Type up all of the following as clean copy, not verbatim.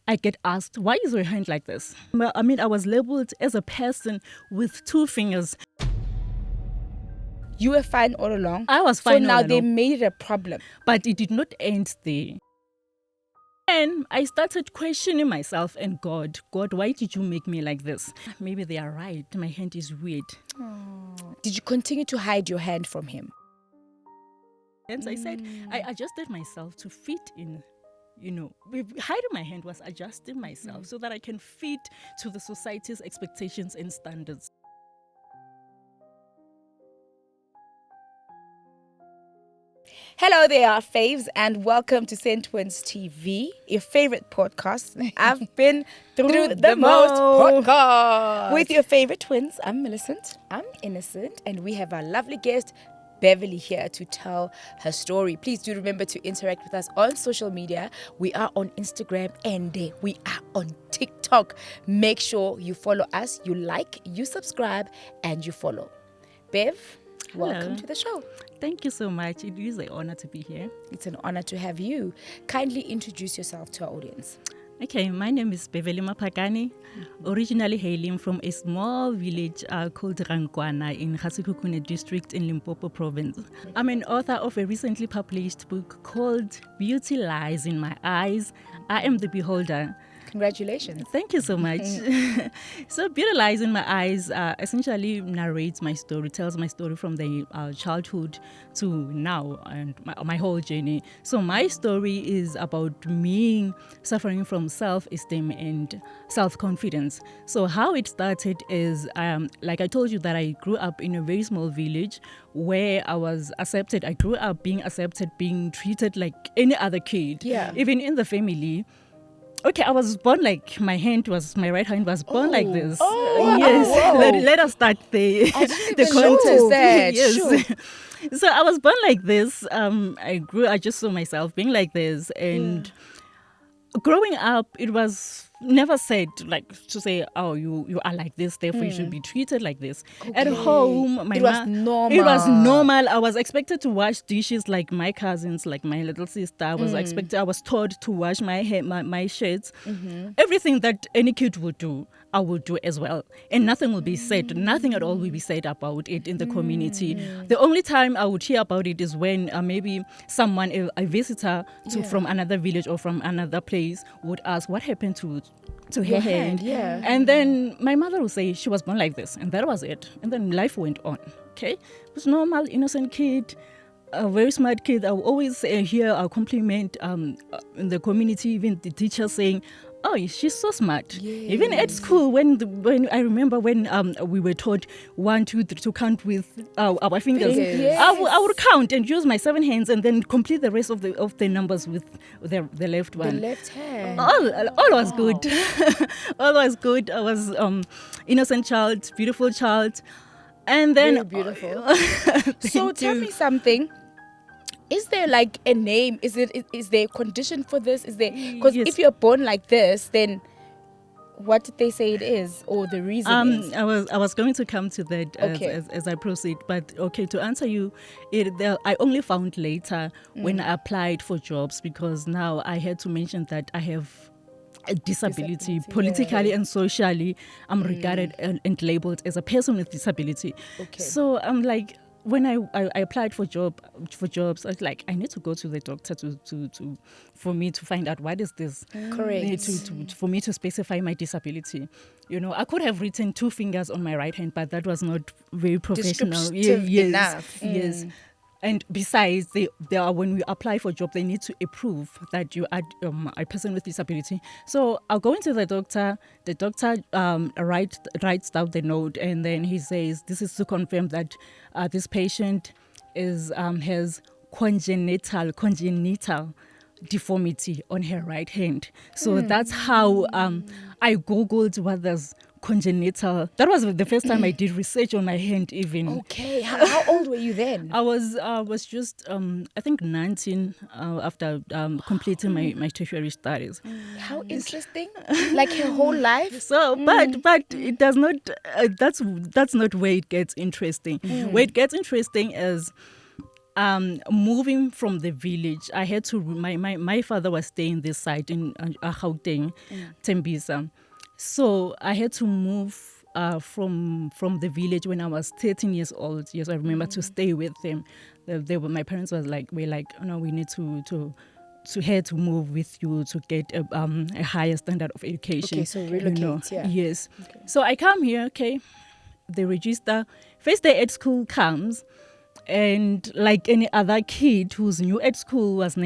I get asked, why is your hand like this? I mean, I was labeled as a person with 2 fingers. You were fine all along. I was fine So now all they along. made it a problem. But it did not end there. And I started questioning myself and God, why did you make me like this? Maybe they are right. My hand is weird. Did you continue to hide your hand from him? Hence, I said, I adjusted myself to fit in. Hiding my hand was adjusting myself so that I can fit to the society's expectations and standards. Hello there, our faves, and welcome to Centtwinz TV, your favorite podcast. I've been through the most podcast. With your favorite twins, I'm Millicent. I'm Innocent, and we have our lovely guest, Beverley, here to tell her story. Please do remember to interact with us on social media. We are on Instagram and we are on TikTok. Make sure you follow us, you like, you subscribe, and you follow. Bev, welcome to the show. Thank you so much. It is an honor to be here. It's an honor to have you. Kindly introduce yourself to our audience. Okay, my name is Beverley Maphakane, originally hailing from a small village called Rankwana in Gasekhukhune district in Limpopo province. I'm an author of a recently published book called Beauty Lies in My Eyes. I am the beholder. Congratulations. Thank you so much. So Beauty Lies in My Eyes essentially narrates my story, tells my story from the childhood to now and my whole journey. So my story is about me suffering from self-esteem and self-confidence. So how it started is, like I told you, that I grew up in a very small village where I was accepted. I grew up being accepted, being treated like any other kid. Yeah. Even in the family. Okay, I was born like my right hand was born like this. Yes, let us start the context. Yes. Sure. So I was born like this. I just saw myself being like this, and growing up, it was never said like to say, oh, you are like this, therefore you should be treated like this. Okay. At home, it was normal. It was normal. I was expected to wash dishes like my cousins, like my little sister. I was taught to wash my hair, my shirts. Everything that any kid would do, I would do as well. And nothing will be said. Nothing at all will be said about it in the community. The only time I would hear about it is when maybe someone, a visitor from another village or from another place would ask, what happened to her hand? Yeah. And then my mother would say she was born like this, and that was it. And then life went on. Okay, it was normal, innocent kid, a very smart kid. I will always hear a compliment in the community, even the teacher saying, oh, she's so smart. Yes. Even at school, when I remember when we were taught 1, 2, 3 to count with our fingers, Yes. I would count and use my 7 hands and then complete the rest of the numbers with the left one. The left hand. All was good. All was good. I was innocent child, beautiful child, and then very beautiful. So tell me something. Is there like a name? Is there a condition for this? Is there, because if you're born like this, then what did they say it is, or the reason is? I was going to come to that as I proceed, but okay, to answer you, I only found later when I applied for jobs, because now I had to mention that I have a disability. Politically and socially, I'm regarded and labeled as a person with disability. Okay. So I'm like, when I applied for jobs, I was like, I need to go to the doctor for me to find out what is this. Correct. For me to specify my disability. I could have written 2 fingers on my right hand, but that was not very professional. Enough. Yes. And besides, when we apply for a job, they need to approve that you are a person with disability. So I'll go into the doctor. The doctor writes down the note, and then he says, this is to confirm that this patient has congenital deformity on her right hand. So that's how I Googled what does congenital. That was the first time I did research on my hand even. Okay. How old were you then? I was just I think 19 after completing my tertiary studies. How interesting. Like her whole life. So but it does not that's not where it gets interesting. Where it gets interesting is moving from the village, I had to. My father was staying this side in Gauteng, Tembisa, so I had to move from the village when I was 13 years old. Yes, I remember to stay with them. My parents were like, no, we need to had to move with you to get a higher standard of education. Okay, so relocate, yeah. Yes. Okay. So I come here, okay, they register. First day at school comes, and like any other kid who's new at school I was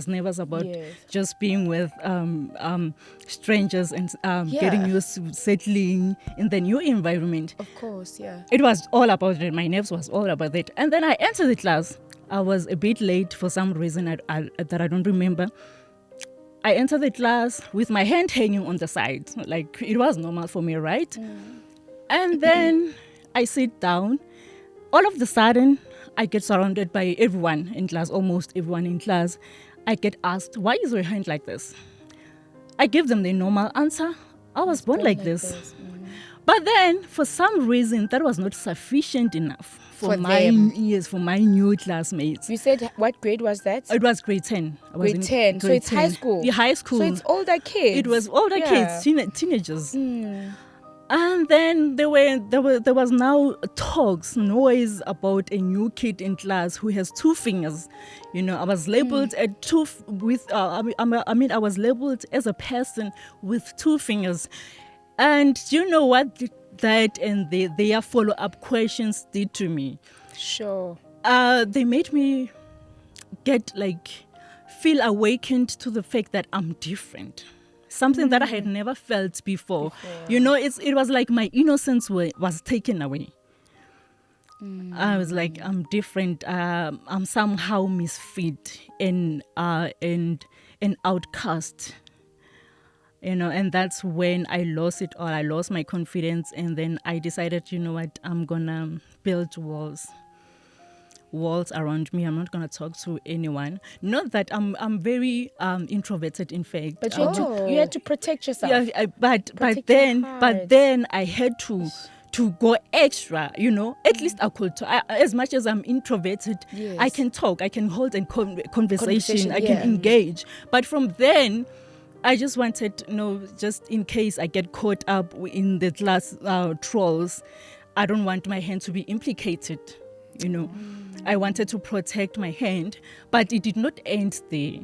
nervous about just being with strangers and getting used to settling in the new environment. Of course, yeah. It was all about it. My nerves was all about it. And then I entered the class. I was a bit late for some reason that I don't remember. I entered the class with my hand hanging on the side. Like, it was normal for me, right? And then I sit down. All of a sudden, I get surrounded by everyone in class, almost everyone in class. I get asked, why is your hand like this? I give them the normal answer. I was born like this. But then, for some reason, that was not sufficient enough for my new classmates. You said, what grade was that? It was grade 10. Grade 10. So it's high school. Yeah, high school. So it's older kids. It was older kids, teenagers. And then there was now talks, noise about a new kid in class who has 2 fingers. You know, I was labeled I was labeled as a person with 2 fingers. And do you know what that and their follow-up questions did to me? Sure. They made me feel awakened to the fact that I'm different. Something that I had never felt before. You know, it was like my innocence was taken away. I was like, I'm different. I'm somehow misfit and an outcast. You know, and that's when I lost it all. I lost my confidence, and then I decided, you know what, I'm gonna build walls around me. I'm not gonna talk to anyone. Not that I'm very introverted, in fact. But you had to protect yourself. Yeah, but then I had to go extra, you know. At least I could talk. As much as I'm introverted, I can talk, I can hold a conversation, I can engage. But from then, I just wanted, just in case I get caught up in the class trolls, I don't want my hand to be implicated, you know. I wanted to protect my hand, but it did not end there.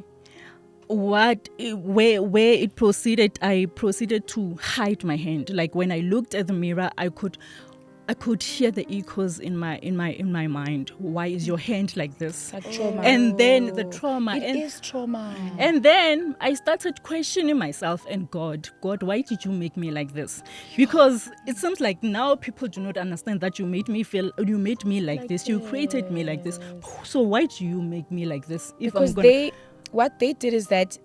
Where it proceeded, I proceeded to hide my hand. Like, when I looked at the mirror, I could hear the echoes in my mind. Why is your hand like this? Trauma. And then the trauma. It is trauma. And then I started questioning myself and God, why did you make me like this? Because it seems like now people do not understand that you made me like this. You created me like this. So why do you make me like this? Because what they did is that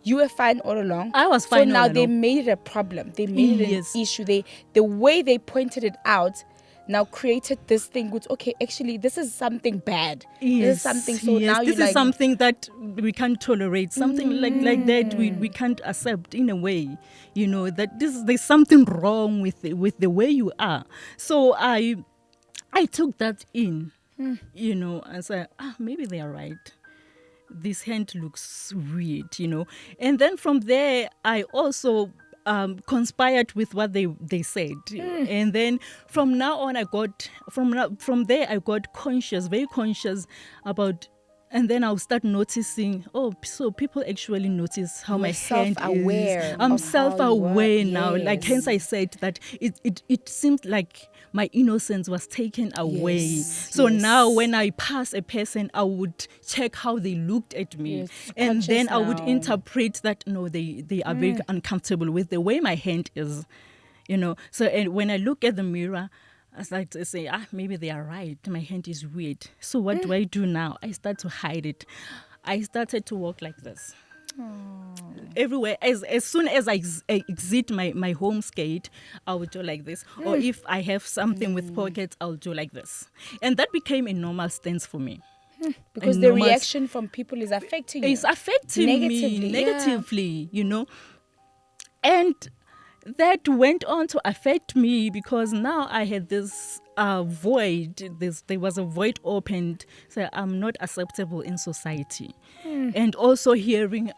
you were fine all along. I was fine. So now they made it a problem. They made it an issue. The way they pointed it out now created this thing which, okay, actually this is something bad. This is something, so now this is something that we can't tolerate. Something like that we can't accept in a way. You know, that there's something wrong with the way you are. So I took that in, you know, and said, maybe they are right. This hand looks weird, you know. And then from there, I also conspired with what they said. And then from now on, from there I got very conscious about. And then I'll start noticing, so people actually notice how my hand is. I'm self-aware now. Like, hence I said that it seemed like my innocence was taken away. So now when I pass a person, I would check how they looked at me. And then I would interpret that, no, they are very uncomfortable with the way my hand is, you know. So and when I look at the mirror, I start to say, maybe they are right. My hand is weird. So what do I do now? I start to hide it. I started to walk like this. Everywhere. As soon as I exit my home skate, I would do like this. Or if I have something with pockets, I'll do like this. And that became a normal stance for me. Because the reaction from people is affecting you. It's affecting me negatively, you know. And that went on to affect me because now I had this void. There was a void opened, so I'm not acceptable in society, and also hearing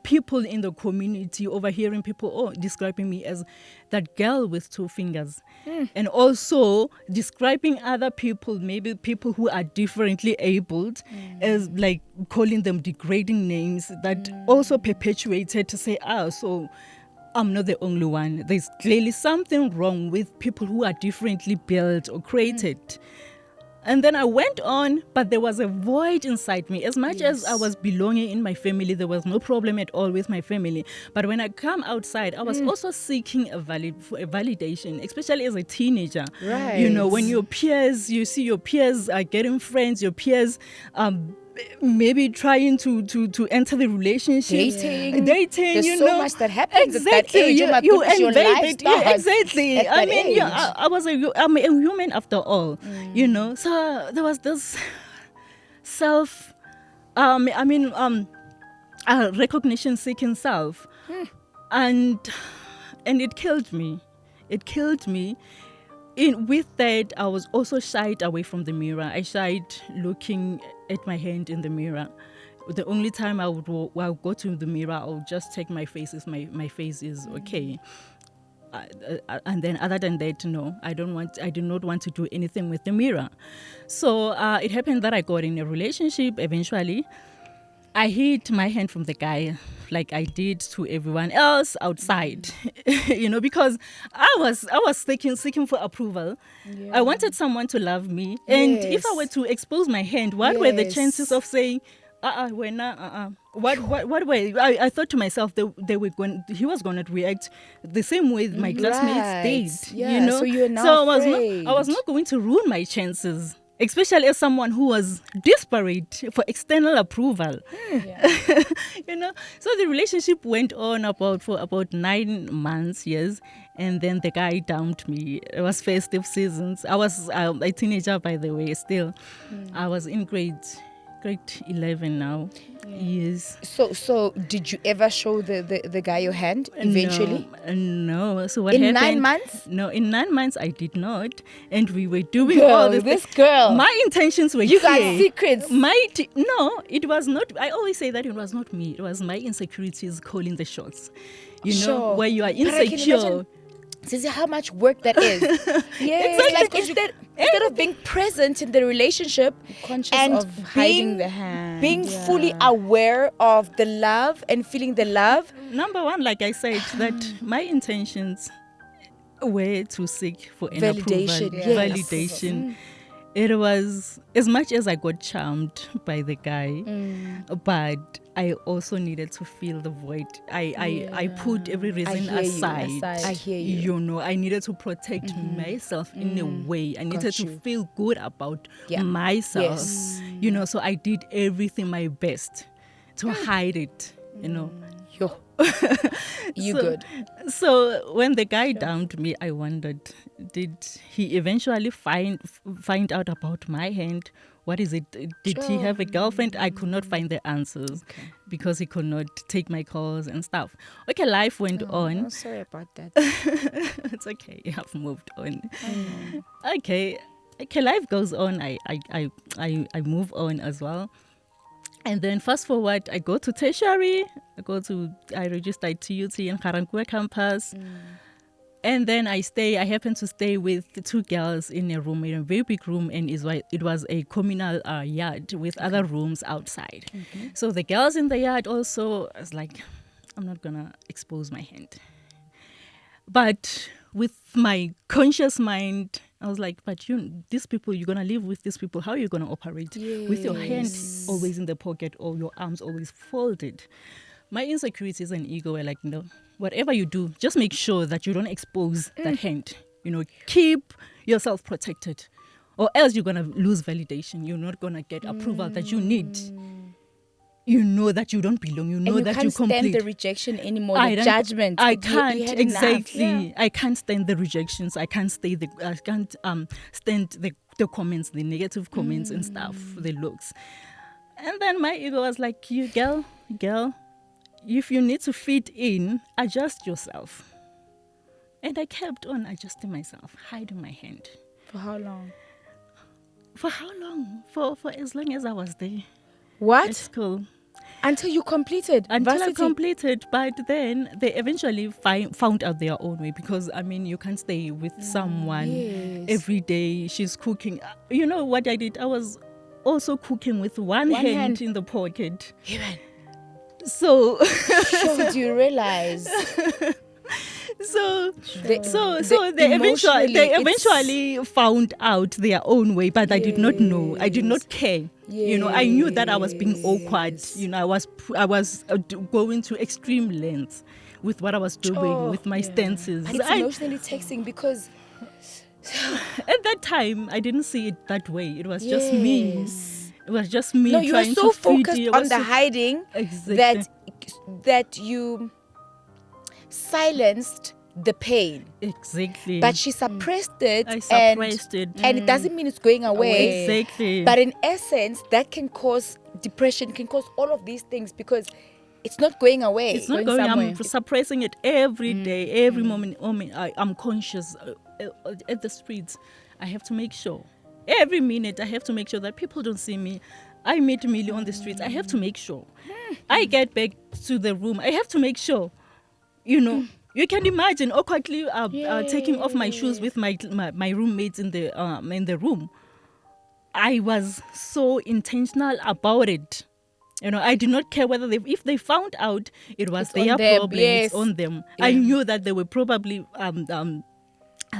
people in the community, overhearing people describing me as that girl with two fingers, and also describing other people, maybe people who are differently abled, as like calling them degrading names that also perpetuated to say, so I'm not the only one. There's clearly something wrong with people who are differently built or created. And then I went on, but there was a void inside me. As much as I was belonging in my family, there was no problem at all with my family. But when I come outside, I was also seeking a validation, especially as a teenager. Right. You know, when your peers, you see your peers are getting friends, your peers maybe trying to enter the relationship, dating. There's you so know, much that happens exactly. at that age. You invade it. Yeah, exactly. I mean, I'm a human after all. You know, so there was this recognition seeking self, and it killed me. It killed me. With that, I was also shied away from the mirror. I shied looking at my hand in the mirror. The only time I would go to the mirror, I would just check my face if my face is okay. And then other than that, no, I did not want to do anything with the mirror. So it happened that I got in a relationship eventually. I hid my hand from the guy like I did to everyone else outside, you know, because I was seeking for approval. I wanted someone to love me. And if I were to expose my hand, what were the chances of saying, what way? I thought to myself he was going to react the same way my classmates did, you know. So you're now I was not going to ruin my chances, especially as someone who was desperate for external approval. You know, so the relationship went on for about 9 months, yes, and then the guy dumped me. It was festive seasons. I was a teenager, by the way, still. I was in grade 11 now. Yes. So did you ever show the guy your hand eventually? No. So what in happened? In 9 months? No, in 9 months I did not. And we were doing girl, all this. Girl. My intentions were You got clear. secrets. No, it was not. I always say that it was not me. It was my insecurities calling the shots. You know, where you are insecure. See how much work that is. Exactly. Like instead of being present in the relationship, conscious and of hiding the hand, being fully aware of the love and feeling the love. Number one, like I said, that my intentions were to seek for an validation. Approval, validation. It was, as much as I got charmed by the guy, but I also needed to fill the void. I put every reason aside. I hear you. You know, I needed to protect myself in a way. I needed to feel good about myself. Yes. You know, so I did everything my best to hide it, you know. Good. So when the guy dumped me, I wondered, did he eventually find out about my hand? What is it? Did he have a girlfriend? I could not find the answers because he could not take my calls and stuff. Okay, life went on. Oh, sorry about that. It's okay. I've moved on. Okay, life goes on. I move on as well. And then fast forward, I go to tertiary. I register at TUT in Karankua campus. And then I happen to stay with 2 girls in a room, in a very big room, and it was a communal yard with other rooms outside. So the girls in the yard also, I was like, I'm not going to expose my hand. But with my conscious mind, I was like, but these people, you're going to live with these people. How are you going to operate? With your hand always in the pocket or your arms always folded. My insecurities and ego were like, no, whatever you do, just make sure that you don't expose that hand. You know, keep yourself protected, or else you're going to lose validation. You're not going to get approval that you need. You know that you don't belong. You know that you complete. can't stand the rejection anymore, the judgment. I can't, exactly. I can't stand the rejections. I can't stand the comments, the negative comments and stuff, the looks. And then my ego was like, you girl, if you need to fit in, adjust yourself. And I kept on adjusting myself, hiding my hand. For how long? For how long? For as long as I was there at What? school. Until you completed Until varsity? I completed, but then they eventually found out their own way, because I mean, you can't stay with someone Yes. every day. She's cooking. You know what I did? I was also cooking with one hand in the pocket. Even. So, Did you realize? so they Emotionally, eventually found out their own way, but I did not know. I did not care. You know, I knew that I was being awkward. You know, I was going to extreme lengths with what I was doing, with my stances. But it's emotionally taxing because At that time, I didn't see it that way. It was just me. It was just me. No, you were trying so to feed focused you. on the hiding Exactly. that you silenced the pain. Exactly. But she suppressed it. I suppressed it. And it doesn't mean it's going away. Exactly. But in essence, that can cause depression, can cause all of these things because it's not going away. It's not going. I'm suppressing it every day, every moment. I'm conscious at the streets. I have to make sure. Every minute, I have to make sure that people don't see me. I meet Millie on the streets. I have to make sure. I get back to the room. I have to make sure. You know, you can imagine awkwardly taking off my shoes with my roommates in the room. I was so intentional about it. You know, I did not care whether if they found out, it was their problem. It's on them. Yeah. I knew that they were probably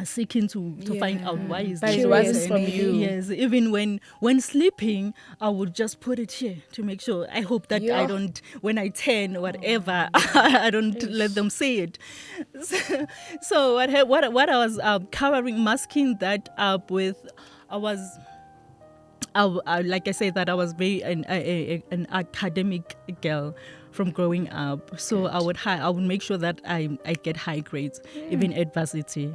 seeking to find out why is but this. it wasn't from you. Yes, even when sleeping, I would just put it here to make sure. I hope that I don't, when I turn whatever, I don't let them see it. So what I was covering, masking that up with, like I said, that I was very an academic girl from growing up. So I would make sure that I get high grades, even at varsity.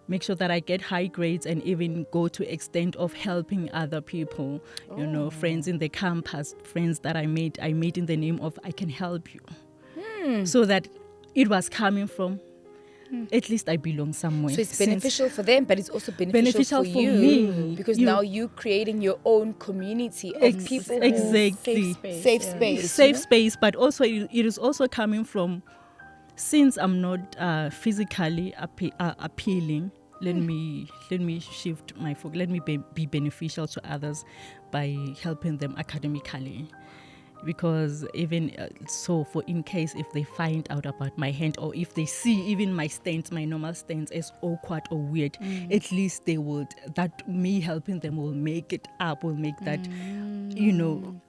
Make sure that I get high grades and even go to extent of helping other people. You know, friends in the campus, friends that I made in the name of I can help you. So that it was coming from, at least I belong somewhere. So it's beneficial for them, but it's also beneficial for you. Me. Because now you're creating your own community of people. Exactly. Safe space. Safe space, but also it is also coming from, since I'm not physically appealing, let me shift my focus. Let me be beneficial to others by helping them academically. Because even so, for in case if they find out about my hand, or if they see even my stance, my normal stance as awkward or weird, at least they would, that me helping them will make it up, will make that,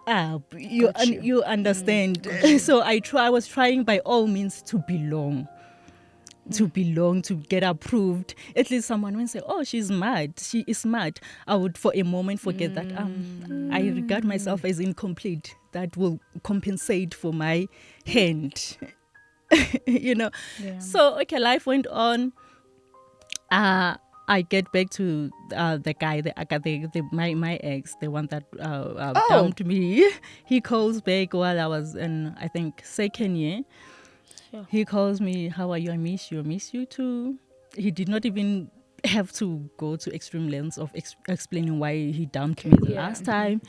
up. You understand? So I was trying by all means to belong. To get approved. At least someone will say, oh, she is smart. I would for a moment forget that I regard myself as incomplete. That will compensate for my hand. So life went on. I get back to the guy, my ex, the one that dumped me. He calls back while I was in, I think, second year. Sure. He calls me, how are you? I miss you too. He did not even have to go to extreme lengths of explaining why he dumped me the last time.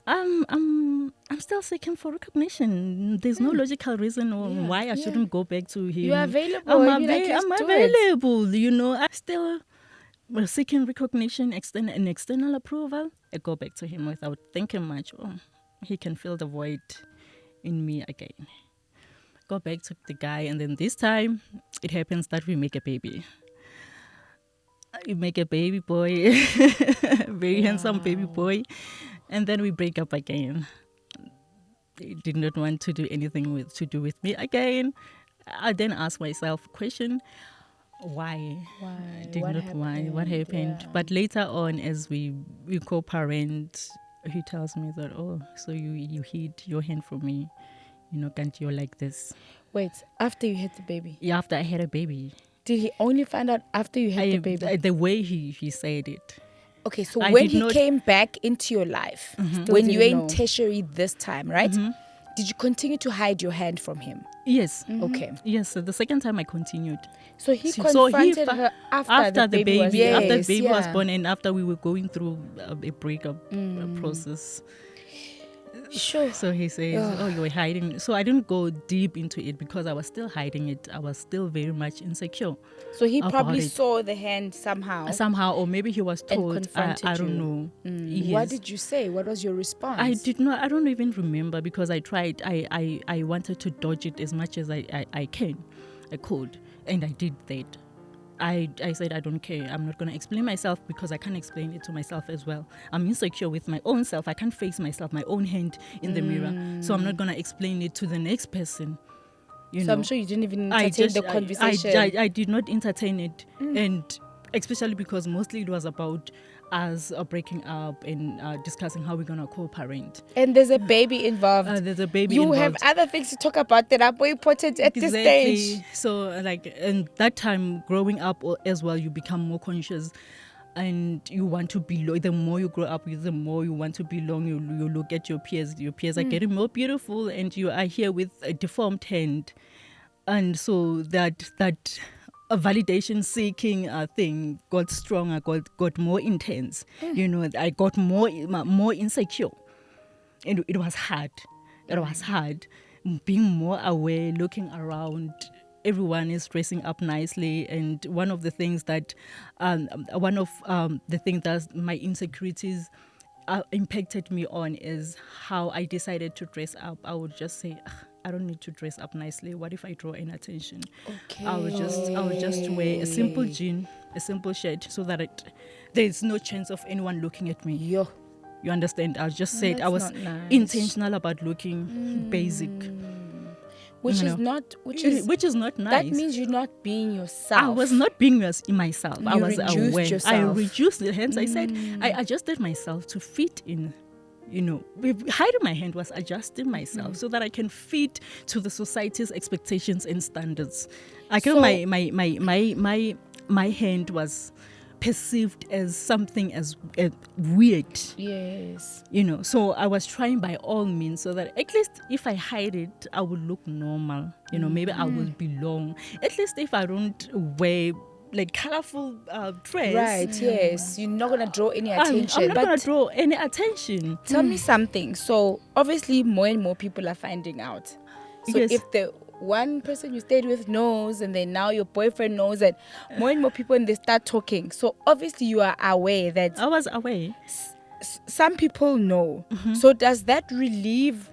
I'm still seeking for recognition. There's no logical reason why I shouldn't go back to him. You're available. I'm available. I'm still seeking recognition, external approval. I go back to him without thinking much. Oh, he can fill the void in me again. Go back to the guy, and then this time it happens that we make a baby. You make a baby boy, very handsome baby boy, and then we break up again. He did not want to do anything to do with me again. I then ask myself a question: why? What happened? Yeah. But later on, as we co-parent, he tells me that, oh, so you hid your hand from me. Can't you like this? Wait, after you had the baby? Yeah, after I had a baby. Did he only find out after you had the baby? The way he said it. Okay, so when he came back into your life, when you were in tertiary this time, right? Did you continue to hide your hand from him? Yes. Okay. Yes. So the second time I continued. So he confronted her after the baby was born. After the baby was born, and after we were going through a breakup process. Sure. So he says, "Oh, you were hiding." So I didn't go deep into it because I was still hiding it. I was still very much insecure. So he probably saw the hand somehow, or maybe he was told. Confronted I don't you. know. Yes. What did you say? What was your response? I did not. I don't even remember because I tried. I wanted to dodge it as much as I could, and I did that. I said, I don't care. I'm not going to explain myself because I can't explain it to myself as well. I'm insecure with my own self. I can't face myself, my own hand in the mirror. So I'm not going to explain it to the next person. You know? I'm sure you didn't even entertain the conversation. I did not entertain it. And especially because mostly it was about us breaking up and discussing how we're going to co-parent. And there's a baby involved. There's a baby you involved. Have other things to talk about that are more important at this stage. So and that time growing up as well, you become more conscious and you want to belong. The more you grow up, the more you want to belong. You look at your peers. Your peers are getting more beautiful and you are here with a deformed hand. And so that a validation seeking thing got stronger, got more intense. You know, I got more insecure. And it was hard. It was hard. Being more aware, looking around, everyone is dressing up nicely. And one of the things that my insecurities impacted me on is how I decided to dress up. I would just say, I don't need to dress up nicely. What if I draw in attention? Okay. I would just wear a simple jean, a simple shirt, so that there's no chance of anyone looking at me. Yo. You understand? I just said I was intentional about looking basic. Which is not nice. That means you're not being yourself. I was not being myself. I was aware. Yourself. I reduced it. Hence, I said I adjusted myself to fit in. You know, hiding my hand was adjusting myself so that I can fit to the society's expectations and standards. I feel my hand was perceived as something as weird. Yes. You know, so I was trying by all means so that at least if I hide it, I would look normal. You know, maybe I will belong. At least if I don't wear like colorful dress. Right, yes. You're not going to draw any attention. I'm not going to draw any attention. Tell me something. So obviously more and more people are finding out. So yes. If the one person you stayed with knows and then now your boyfriend knows and more people and they start talking. So obviously you are aware that... I was aware. Some people know. So does that relieve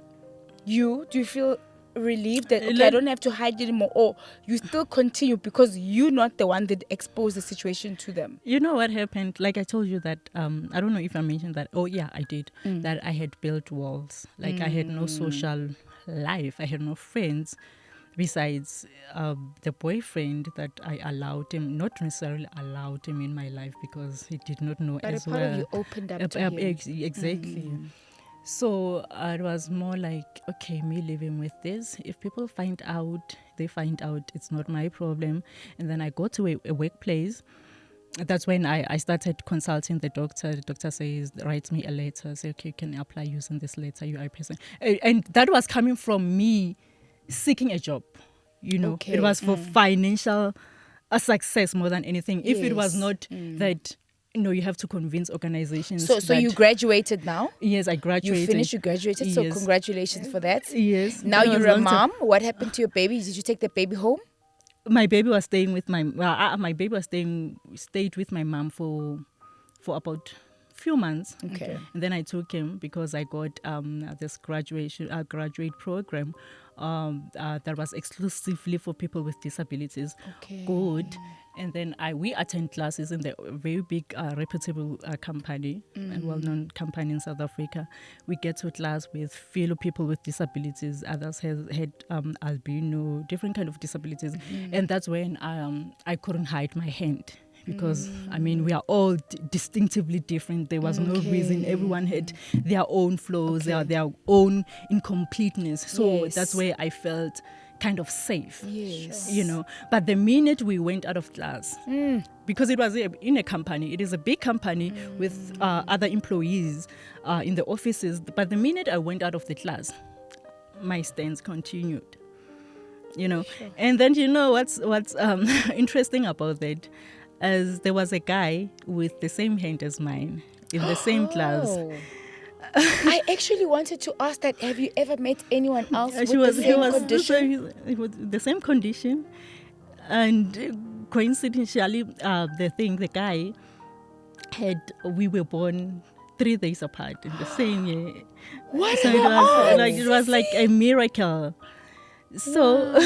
you? Do you feel relieved that I don't have to hide anymore, or you still continue because you're not the one that exposed the situation to them? You know what happened? Like I told you that I don't know if I mentioned that. Oh yeah, I did. That I had built walls. Like I had no social life. I had no friends besides the boyfriend that I allowed him, not necessarily allowed him in my life because he did not know but as part well. Of you opened up to him. Exactly. So it was more like, okay, me living with this. If people find out, they find out. It's not my problem. And then I go to a workplace. That's when I started consulting the doctor. The doctor says, write me a letter. Say, okay, you can apply using this letter. You are a person. And that was coming from me seeking a job. You know, it was for financial success more than anything. If it was not that... No, you have to convince organizations. So you graduated now? Yes, I graduated. You finished, you graduated, so congratulations for that. Yes. Now you're a mom. What happened to your baby? Did you take the baby home? My baby was staying with stayed with my mom for about few months. Okay. And then I took him because I got this graduate program that was exclusively for people with disabilities. Okay. Good. And then we attend classes in the very big, reputable company, a well-known company in South Africa. We get to class with fellow people with disabilities. Others had albino, different kind of disabilities. And that's when I couldn't hide my hand. Because, I mean, we are all distinctively different. There was no reason. Everyone had their own flaws, their own incompleteness. So that's where I felt kind of safe, you know. But the minute we went out of class, because it was in a company, it is a big company with other employees in the offices. But the minute I went out of the class, my stance continued. And then what's interesting about that, as there was a guy with the same hand as mine in the same class. I actually wanted to ask that. Have you ever met anyone else with the same condition? The same condition, and coincidentally, the guy we were born 3 days apart in the same year. What? So it was like a miracle. So,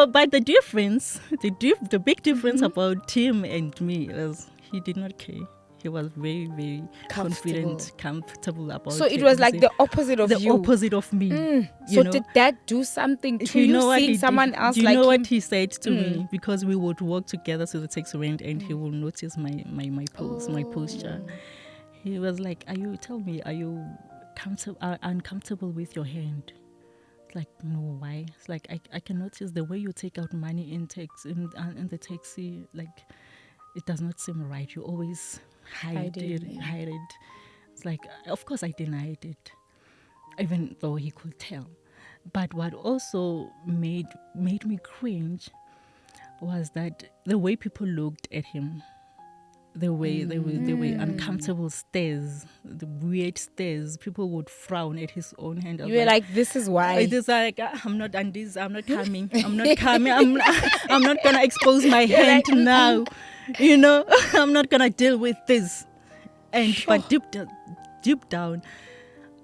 but the difference, the big difference about him and me is he did not care. He was very, very confident, comfortable about it. So it was like the opposite of you. The opposite of me. So did that do something to you, seeing someone else like him? You know what he said to me? Because we would walk together to the taxi rank and he will notice my pose, my posture. He was like, are you uncomfortable with your hand? Like, no, why? It's like, I can notice the way you take out money in the taxi, like, it does not seem right. You always hide it. It's like, of course I denied it, even though he could tell. But what also made me cringe was that the way people looked at him, the way they were uncomfortable stares, the weird stares. People would frown at his own hand. You were like, this is why. It is like, I'm not on this. I'm not coming. I'm not coming. I'm not gonna expose my hand now. I'm not gonna deal with this. But deep down,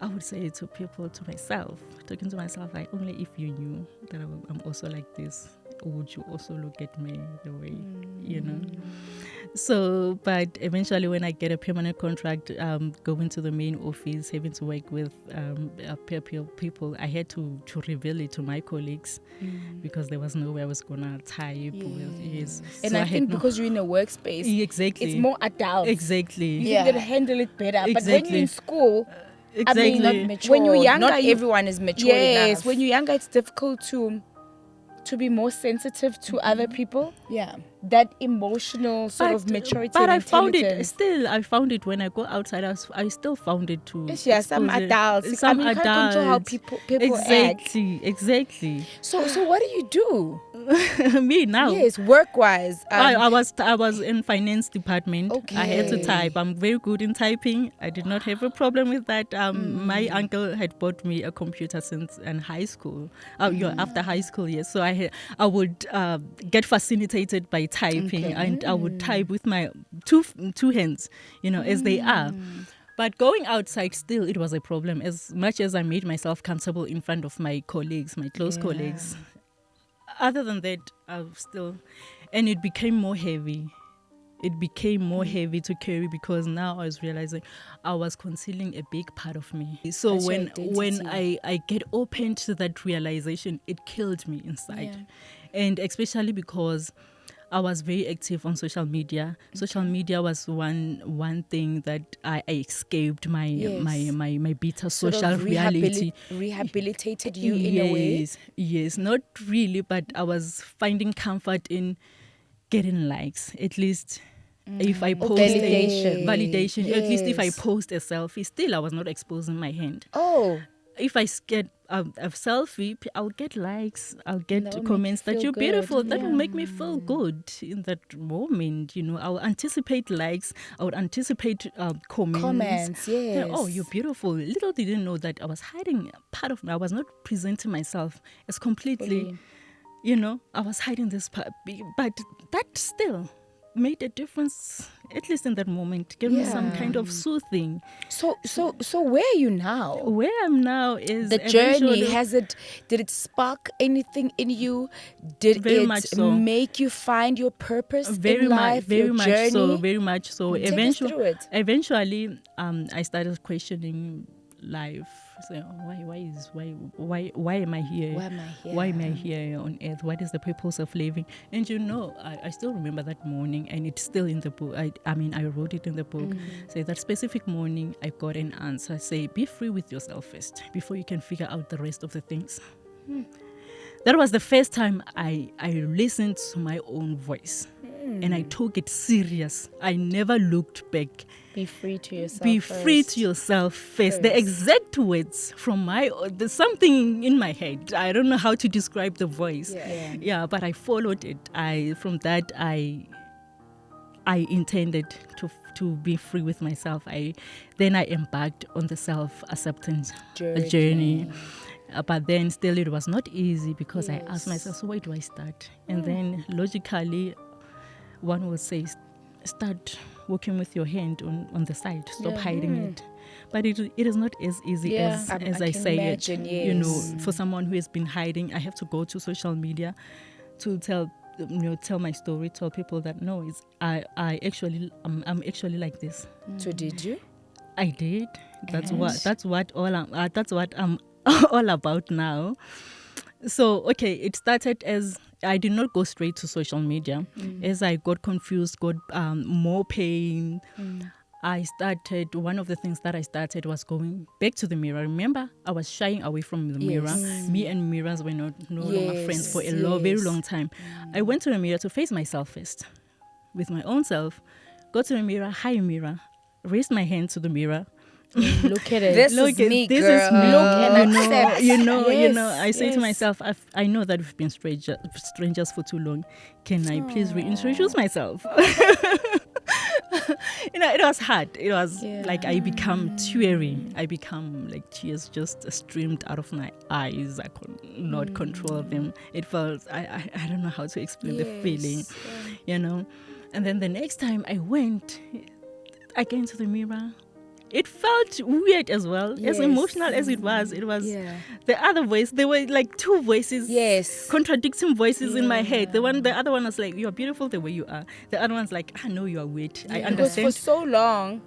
I would say to people, to myself, talking to myself, like, only if you knew that I'm also like this, would you also look at me the way, So, but eventually when I get a permanent contract, going to the main office, having to work with people, I had to reveal it to my colleagues because there was nowhere I was going to type. Yes. And so I think because you're in a workspace, exactly, it's more adult. Exactly. You can handle it better. Exactly. But when you're in school, exactly. not mature. When you're younger, not everyone is mature enough. Yes, when you're younger, it's difficult to be more sensitive to other people. Yeah. That emotional sort of maturity. But I found it when I go outside. I still found it too. Yeah, some adults. You can't control how people act. Exactly. So what do you do? Me now? Yes, work-wise. I was in finance department. Okay. I had to type. I'm very good in typing. I did not have a problem with that. My uncle had bought me a computer since in high school. After high school, yes. So I would get fascinated by typing, and I would type with my two hands, as they are. But going outside, still, it was a problem. As much as I made myself comfortable in front of my colleagues, my close colleagues. Other than that, and it became more heavy. It became more heavy to carry because now I was realizing I was concealing a big part of me. So when I get open to that realization, it killed me inside. Yeah. And especially because I was very active on social media. Okay. Social media was one thing that I escaped my bitter social reality. Rehabilitated you in a way? Yes, not really, but I was finding comfort in getting likes. At least if I post validation. Yes. At least if I post a selfie, still I was not exposing my hand. Oh. If I get a selfie, I'll get likes, I'll get comments that you're beautiful. That will make me feel good in that moment. I'll anticipate likes, I would anticipate comments. Yes. Oh, you're beautiful. Little did I know that I was hiding part of me. I was not presenting myself as completely, I was hiding this part. But that still made a difference, at least in that moment, gave me some kind of soothing. So where are you now? Where I'm now is the journey. Did it spark anything in you? Did very it much so. Make you find your purpose in life? Very much journey? So. Very much so. Eventually, I started questioning life. So why am I here? Why am I here on earth? What is the purpose of living? And I still remember that morning, and it's still in the book. I wrote it in the book. Say that specific morning, I got an answer. Say, be free with yourself first before you can figure out the rest of the things. That was the first time I listened to my own voice. and I took it serious. I never looked back. Be free to yourself. Be free to yourself first. The exact words from there's something in my head. I don't know how to describe the voice. Yeah, but I followed it. From that I intended to be free with myself. Then I embarked on the self-acceptance journey. But then still it was not easy because I asked myself, so where do I start? And then logically, one will say, start walking with your hand on the side. Stop hiding it. But it is not as easy as I say imagine, it. You know, for someone who has been hiding, I have to go to social media to tell my story, tell people that no, I'm actually like this. So did you? I did. That's what I'm all about now. So it started as I did not go straight to social media. As I got confused, got more pain. One of the things that I started was going back to the mirror. Remember, I was shying away from the mirror. Me and mirrors were no longer friends for a very long time. I went to the mirror to face myself first, with my own self. Go to the mirror, hi mirror, raised my hand to the mirror. Look at it. This is me. Look and accept. You know. I say to myself, I know that we've been strangers for too long. Can I please reintroduce myself? It was hard. It was like I become teary. I become like tears just streamed out of my eyes. I could not control them. It felt I don't know how to explain the feeling, And then the next time I went again to the mirror, it felt weird as well. As emotional as it was the other voice. There were like two voices, contradicting voices in my head. The other one was like, "You're beautiful the way you are." The other one's like, "I know you are weird." I understand. Because for so long,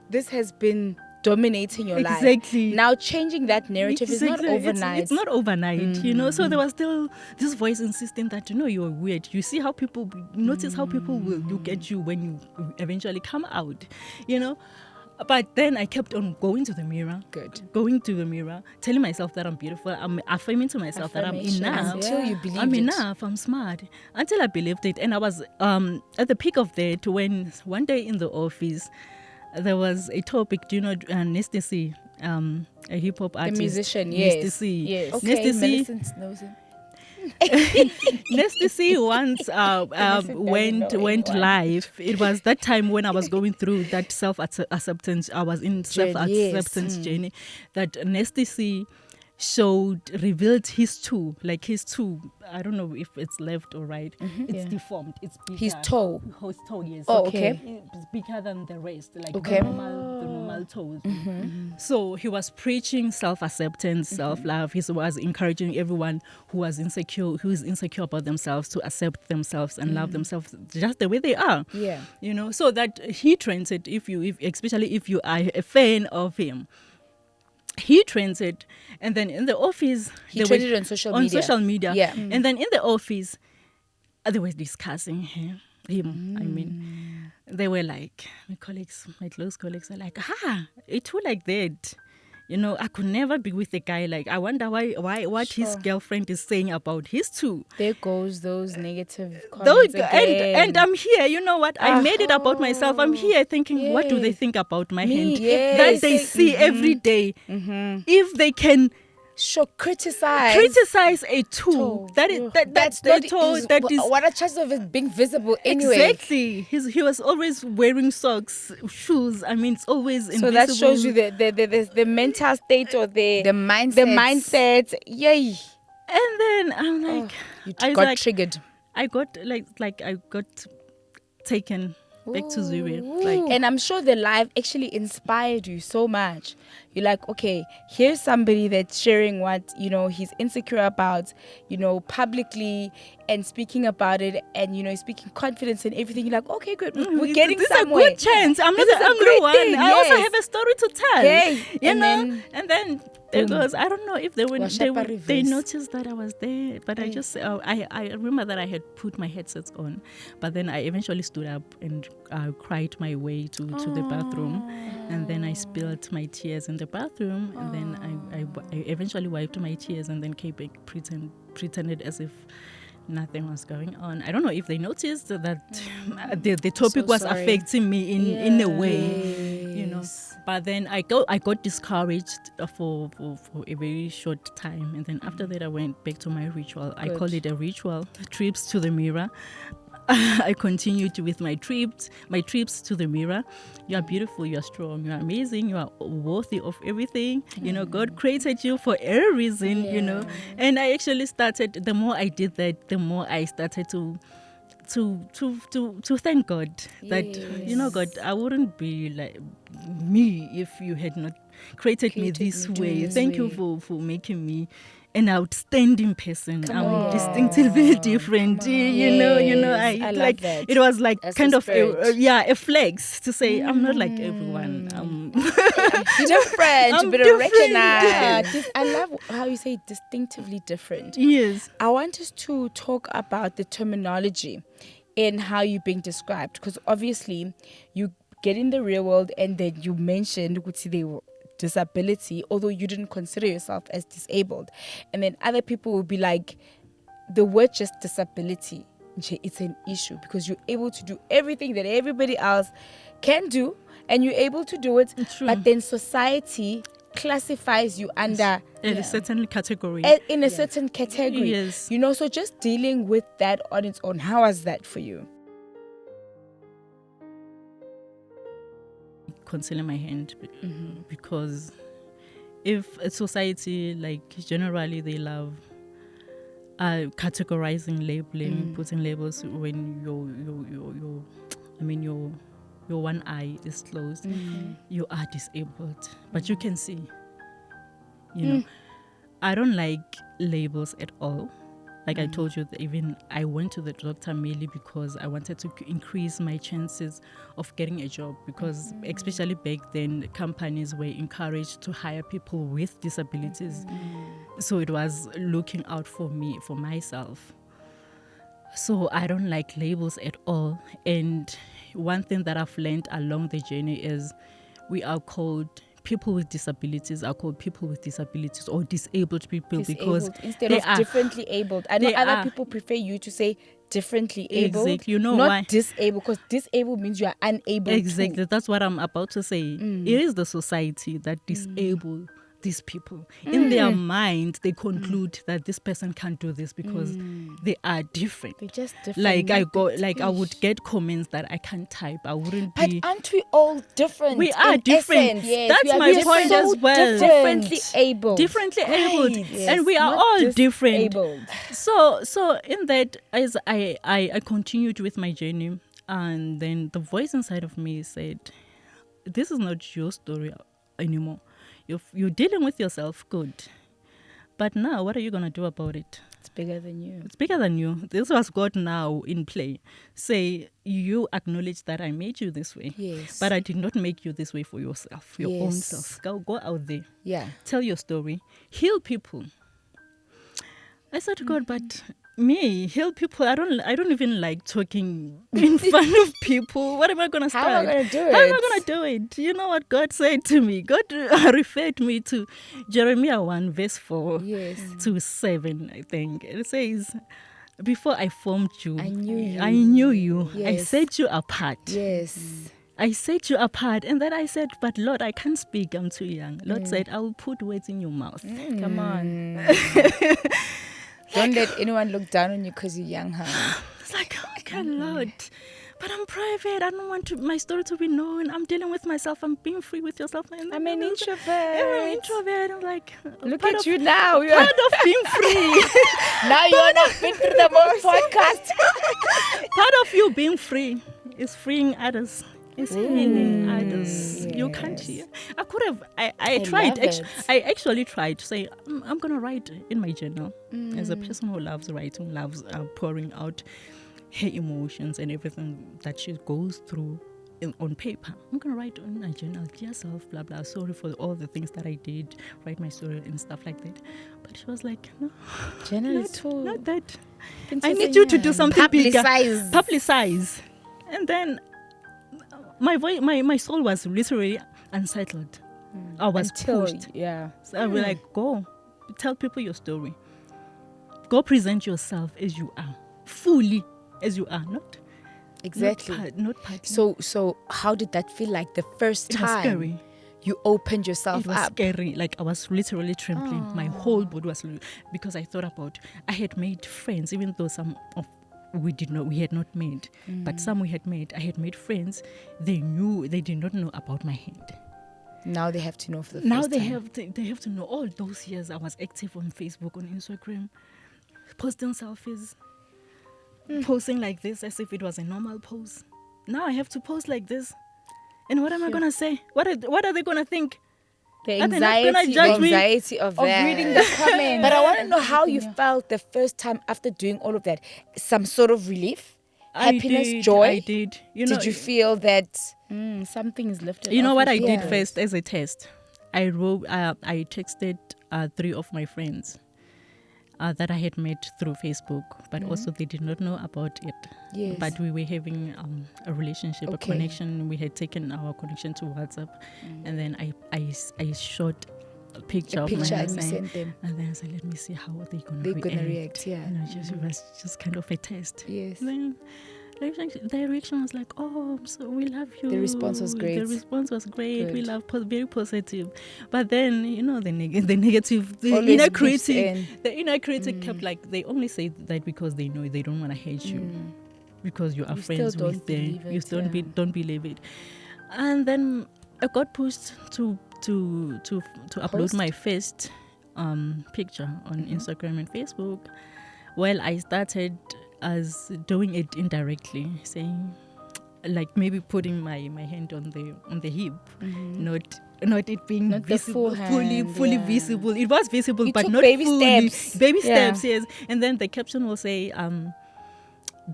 this has been dominating your life. Exactly. Now changing that narrative is not overnight. It's not overnight, So there was still this voice insisting that you're weird. You see how people notice how people will look at you when you eventually come out, But then I kept on going to the mirror. Going to the mirror, telling myself that I'm beautiful. I'm affirming to myself that I'm enough. Until you believe I'm enough. I'm smart. Until I believed it. And I was at the peak of that when one day in the office, there was a topic. Do you know Nasty C, a hip hop artist? The musician, Nasty C. Yes. Okay, Millicent knows him. Nasty C once went live. It was that time when I was going through that self-acceptance. I was in self-acceptance journey. That Nasty C revealed his toe. I don't know if it's left or right. It's deformed. It's bigger. His toe, yes. Oh, okay. It's bigger than the rest, the normal toes. So he was preaching self-acceptance, self-love. He was encouraging everyone who is insecure about themselves to accept themselves and love themselves just the way they are. Yeah. So that he trends it, especially if you are a fan of him. He trends it, and then in the office he trends it on social media. Yeah. And then in the office they were discussing him. I mean, they were like, my close colleagues are like, it too like that. I could never be with a guy like. I wonder what his girlfriend is saying about his too. There goes those negative comments again. And I'm here. You know what? I made it about myself. I'm here thinking, what do they think about my hand that they see every day? If they can criticize a toe. That's the toe. What a chance of it being visible anyway. Exactly. He was always wearing socks, shoes. I mean, it's always invisible. So that shows you the mental state or the mindset. Yay. And then I'm like, you got triggered. I got I got taken back to Zurich. And I'm sure the live actually inspired you so much. You're like, okay, here's somebody that's sharing what, he's insecure about, publicly and speaking about it and, speaking confidence and everything. You're like, okay, good. We're getting somewhere. This is a good chance. I'm not the only one. Thing, I also have a story to tell. Okay. And then there goes, I don't know if they noticed that I was there, but I just, I remember that I had put my headsets on, but then I eventually stood up and cried my way to the bathroom, and then I spilled my tears in the bathroom, and then I eventually wiped my tears and then came back, pretended as if nothing was going on. I don't know if they noticed that the topic was sorry. affecting me in a way, you know. But then I got discouraged for a very short time, and then after that I went back to my ritual. I call it a ritual, trips to the mirror. I continued with my trips to the mirror. You are beautiful, you are strong, you are amazing, you are worthy of everything. You know, God created you for a reason, you know. And I actually started, the more I did that, the more I started to thank God that, you know, God, I wouldn't be like me if you had not created me this way. Thank you for making me an outstanding person. I'm distinctively different. You know, I like that. it was like That's kind the of a flex to say I'm not like everyone. Different, to be different. recognized. I love how you say distinctively different. Yes. I want us to talk about the terminology in how you're being described, because obviously you get in the real world and then you mentioned the disability, although you didn't consider yourself as disabled, and then other people will be like, the word just disability, it's an issue because you're able to do everything that everybody else can do, and you're able to do it. True. But then society classifies you under a certain category. In a certain category. Yes. You know, so just dealing with that on its own, how was that for you? Concealing my hand because if a society, like, generally they love categorizing, labeling, putting labels when your one eye is closed, you are disabled, but you can see, you know. I don't like labels at all. Like I told you, even I went to the doctor mainly because I wanted to increase my chances of getting a job, because especially back then, companies were encouraged to hire people with disabilities. So it was looking out for me, for myself. So I don't like labels at all. And one thing that I've learned along the journey is people with disabilities are called people with disabilities or disabled people, because instead of differently abled. I know other people prefer you to say differently abled, exactly. You know, not why? Disabled, because disabled means you are unable. Exactly. That's what I'm about to say. It is the society that disable these people. In their mind, they conclude that this person can't do this because they are different. They're just different. I would get comments that I can't type. I wouldn't be. But aren't we all different? We are different. Yes, that's my point so as well. Differently abled. Differently abled. Yes. And we are Not all different. Disabled. So in that, as I continued with my journey, and then the voice inside of me said, this is not your story anymore. You're dealing with yourself, good. But now, what are you going to do about it? It's bigger than you. It's bigger than you. This was God now in play. Say, you acknowledge that I made you this way. Yes. But I did not make you this way for yourself, your own self. Go out there. Yeah. Tell your story. Heal people. I said to God, but me, heal people, I don't even like talking in front of people. What am I going to start? How am I going to do it? How am I going to do it? You know what God said to me? God referred me to Jeremiah 1 verse 4 to 7, I think. It says, before I formed you, I knew you. Yes. I set you apart. Yes. I set you apart. And then I said, but Lord, I can't speak. I'm too young. Lord said, I will put words in your mouth. Come on. Don't let anyone look down on you because you're young, huh? It's like, okay, Lord, but I'm private. I don't want my story to be known. I'm dealing with myself. I'm being free with yourself. I'm an introvert. I'm an introvert. I'm like, look at you now. You're part of being free. Now you're not fit through the most podcast. Part of you being free is freeing others. It's healing others. Yes. You can't hear. I could have. I tried. I actually tried to say, I'm going to write in my journal. As a person who loves writing, loves pouring out her emotions and everything that she goes through on paper. I'm going to write in my journal, dear self, blah, blah. Sorry for all the things that I did. Write my story and stuff like that. But she was like, no. Journal is too. Not that. I need you to do something bigger. Publicize. And then my soul was literally unsettled. I was pushed. Yeah. So I was like, go tell people your story. Go present yourself as you are, fully as you are, not Exactly. not partly. So how did that feel like the first It was time scary. you opened yourself It was up? scary. Like I was literally trembling. My whole body was because I thought about. I had made friends, even though some of we had not made, but some we had made. I had made friends. They did not know about my hand. Now they have to know for the Now first they time. they have to know. All those years I was active on Facebook, on Instagram, posting selfies, posing like this as if it was a normal pose. Now I have to post like this, and what am I gonna say? What are they gonna think? The Are they not gonna judge me? anxiety of that. reading the comments. But I want to know how you felt the first time after doing all of that. Some sort of relief, happiness, joy. I did. Did you feel that? Something is lifted. You know off what I your did shoulders. first as a test? I wrote. I texted 3 of my friends that I had met through Facebook, but also they did not know about it. Yes. But we were having a relationship, a Okay. connection. We had taken our connection to WhatsApp, and then I shot a picture of picture my and you husband, sent them. and then I said, let me see how they're gonna They're react. gonna react, yeah. You know, it was just kind of a test. Yes. And then the reaction was like, oh, so we love you. The response was great. The response was great. We Good. love very positive. But then, the negative, the Always inner creeps critic, in. the inner critic kept like, they only say that because they know they don't want to hate you, because you are You still friends don't with them. believe You it, still yeah. don't believe it. And then I got pushed to upload Post? my first picture on Instagram and Facebook. Well, I started as doing it indirectly, saying, like maybe putting my hand on the hip, not it being Not the visible, full fully hand, fully yeah. visible. It was visible, You but took not baby fully. steps. Baby Yeah. steps, yes. And then the caption will say,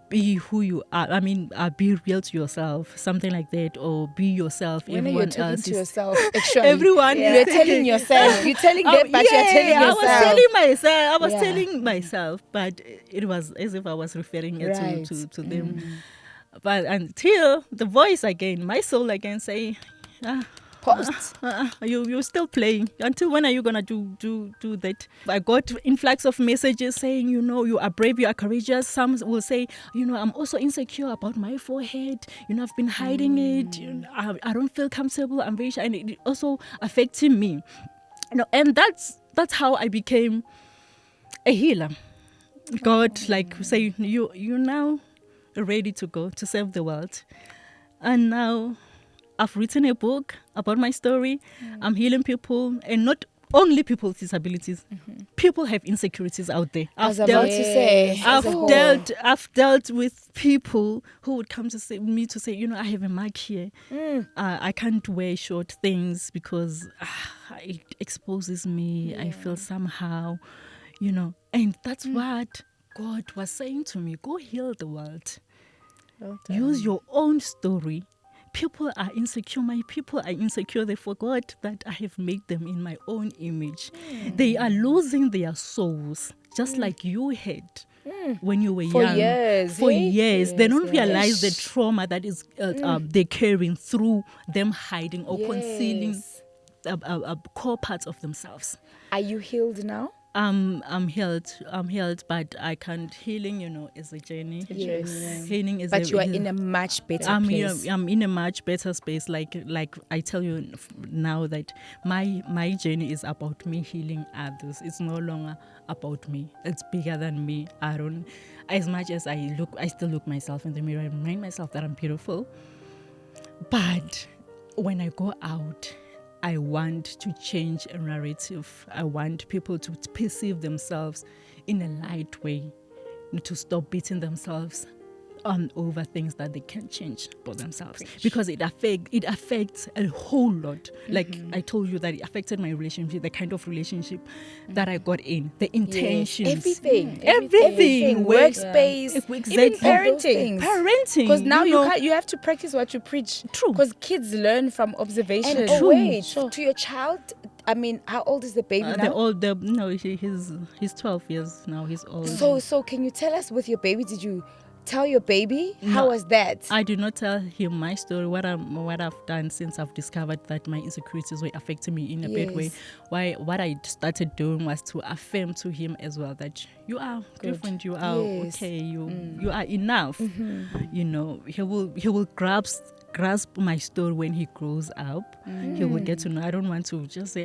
be who you are. I mean, be real to yourself, something like that, or be yourself. When are you Everyone talking else to is yourself? Actually, everyone you're is telling yourself. You're telling them, but you're telling I yourself. was telling myself. I was Yeah. telling myself, but it was as if I was referring it Right. to them. But until the voice again, my soul again say, Post. you're still playing. Until when are you gonna do that? I got influx of messages saying, you are brave, you are courageous. Some will say, I'm also insecure about my forehead. I've been hiding it. I don't feel comfortable. I'm very shy, and it also affecting me. And that's how I became a healer. God, like say, you now ready to go to serve the world, and now I've written a book about my story. I'm healing people, and not only people with disabilities. People have insecurities out there. I was about to say, as a whole. I've dealt with people who would come to me to say, I have a mark here. I can't wear short things because it exposes me. I feel somehow, and that's what God was saying to me. Go heal the world. Use your own story. People are insecure. My people are insecure. They forgot that I have made them in my own image. They are losing their souls, just like you had when you were For young. years, For eh? years. They don't Yes. realize the trauma that is they're carrying through them hiding or concealing Yes. core parts of themselves. Are you healed now? I'm healed, but I can't. Healing, is a journey. Yes. Healing is But you are in a much better place. I'm in a much better space. Like I tell you now that my journey is about me healing others. It's no longer about me. It's bigger than me. As much as I still look myself in the mirror and remind myself that I'm beautiful. But when I go out, I want to change a narrative. I want people to perceive themselves in a light way, to stop beating themselves over things that they can't change for themselves. Because it affects a whole lot. Like I told you that it affected my relationship, the kind of relationship that I got in, the intentions. Everything. Everything. Workspace. Exactly. Even parenting. Parenting. Because now you have to practice what you preach. True. Because kids learn from observation. And Oh, wait. True. To your child, I mean, how old is the baby now? He's 12 years now. He's old. So can you tell us with your baby, did you tell your baby? How No. was that? I did not tell him my story, what I've done since I've discovered that my insecurities were affecting me in a bad way. What I started doing was to affirm to him as well that you are different, you are okay, you are enough. You know, he will grasp my story when he grows up. He will get to know. I don't want to just say,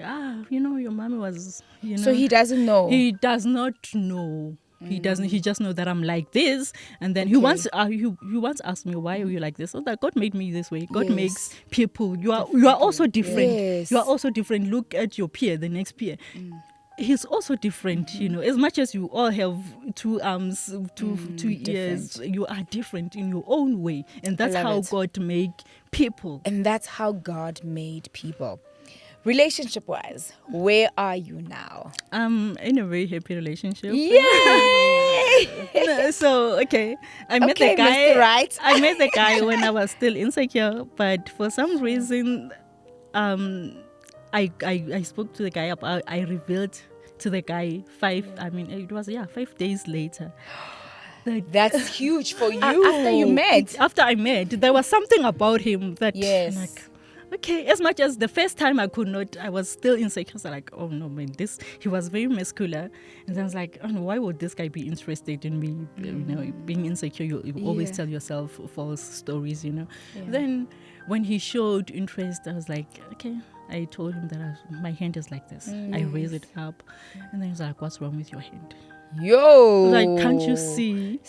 your mommy was, So he doesn't know. He does not know. He doesn't. He just know that I'm like this, and then he wants to ask me, why are you like this? So that God made me this way. God makes people. You are also different. Yes. You are also different. Look at your peer, the next peer. He's also different. You know, as much as you all have two arms, two ears, you are different in your own way, and that's how God made people. And that's how God made people. Relationship-wise, where are you now? I'm in a very happy relationship. Yay! So I met the guy. Mr. Right. I met the guy when I was still insecure, but for some reason, I spoke to the guy about. I revealed to the guy 5 days later. That's huge for you. After I met, there was something about him that as much as the first time I could not, I was still insecure. So like, oh no, man, he was very muscular. And then I was like, oh no, why would this guy be interested in me? You know, being insecure, you always tell yourself false stories, you know. Then when he showed interest, I was like, okay. I told him that my hand is like this. I raise it up. And then he was like, what's wrong with your hand? Yo! Like, can't you see?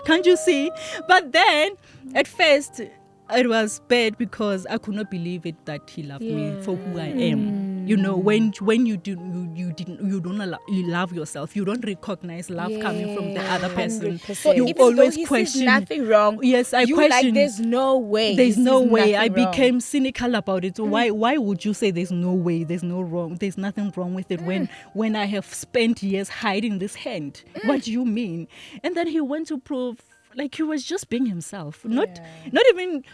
Can't you see? But then, at first, it was bad because I could not believe it that he loved me for who I am. You know, when you love yourself, you don't recognize love coming from the other person. 100%. You Even always though he question. sees nothing wrong. Yes, I you question. Like, there's no way. There's no way. I Wrong. became cynical about it. So why would you say there's no way? There's no wrong. There's nothing wrong with it when I have spent years hiding this hand. What do you mean? And then he went to prove, like, he was just being himself, not even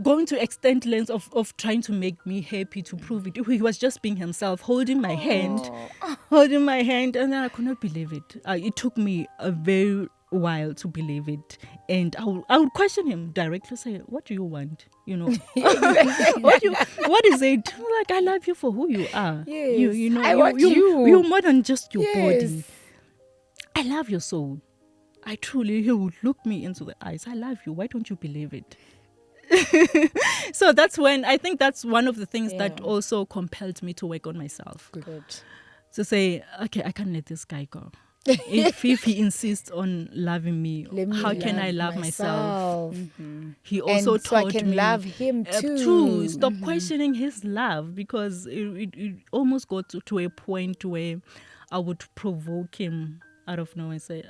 going to extent lengths of trying to make me happy to prove it. He was just being himself, holding my hand, and then I could not believe it. It took me a very while to believe it, and I would question him directly, say, what do you want? You know, what is it? Like, I love you for who you are. Yes. You know, I want you. You're more than just your body. I love your soul. He would look me into the eyes. I love you. Why don't you believe it? So that's when I think that's one of the things that also compelled me to work on myself. Good. To say, okay, I can't let this guy go. if he insists on loving me, how can I love myself? He also and so taught I can me love him too. Stop questioning his love, because it almost got to a point where I would provoke him out of nowhere and say,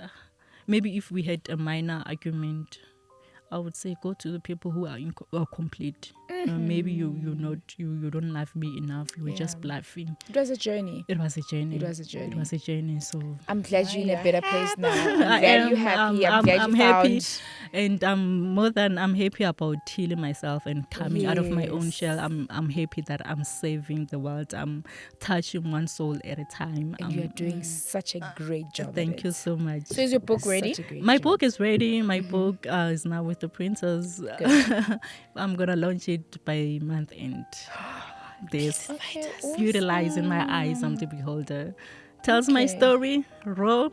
maybe if we had a minor argument, I would say, go to the people who are complete. Maybe you don't love me enough. You were just bluffing. It was a journey. So I'm glad you're in a better place now. I'm glad you're happy. I'm glad you happy, found. and I'm happy about healing myself and coming out of my own shell. I'm happy that I'm saving the world. I'm touching one soul at a time. And you're doing such a great job. Thank you so much. So is your book ready? My book is ready. My book is now with the printers. I'm gonna launch it by month end. This Beauty Lies in My Eyes, I'm the Beholder. Tells my story, raw,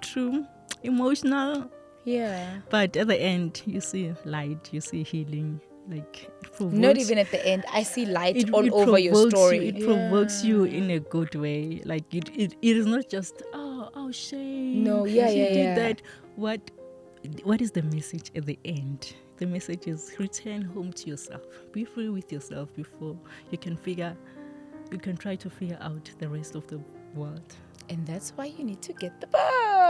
true, emotional. Yeah. But at the end, you see light, you see healing. Like, it provokes, not even at the end. I see light all over your story. It provokes you in a good way. Like, it is not just, shame. No, she did that. What is the message at the end? The message is, return home to yourself. Be free with yourself before you can try to figure out the rest of the world. And that's why you need to get the book.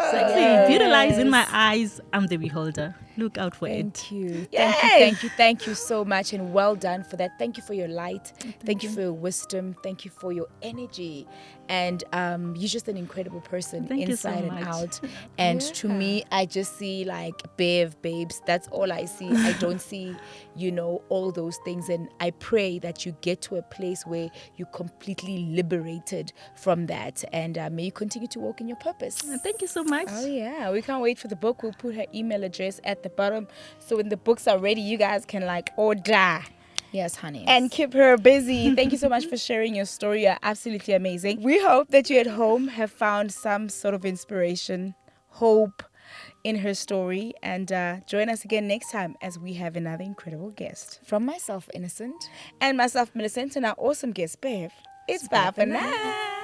Exactly. Beauty Lies in My Eyes, I'm the Beholder. Look out for it. Thank you. Yay! Thank you so much, and well done for that. Thank you for your light. Thank you for your wisdom. Thank you for your energy. And you're just an incredible person, Thank you so inside and much. out. And to me, I just see like babes. That's all I see. I don't see, all those things. And I pray that you get to a place where you're completely liberated from that. And may you continue to walk in your purpose. Thank you so much. Oh yeah, we can't wait for the book. We'll put her email address at the bottom, so when the books are ready, you guys can order. Yes, honey. And keep her busy. Thank you so much for sharing your story. You're absolutely amazing. We hope that you at home have found some sort of inspiration, hope in her story. And join us again next time as we have another incredible guest. From myself, Innocent. And myself, Millicent, and our awesome guest, Bev. It's bye for now.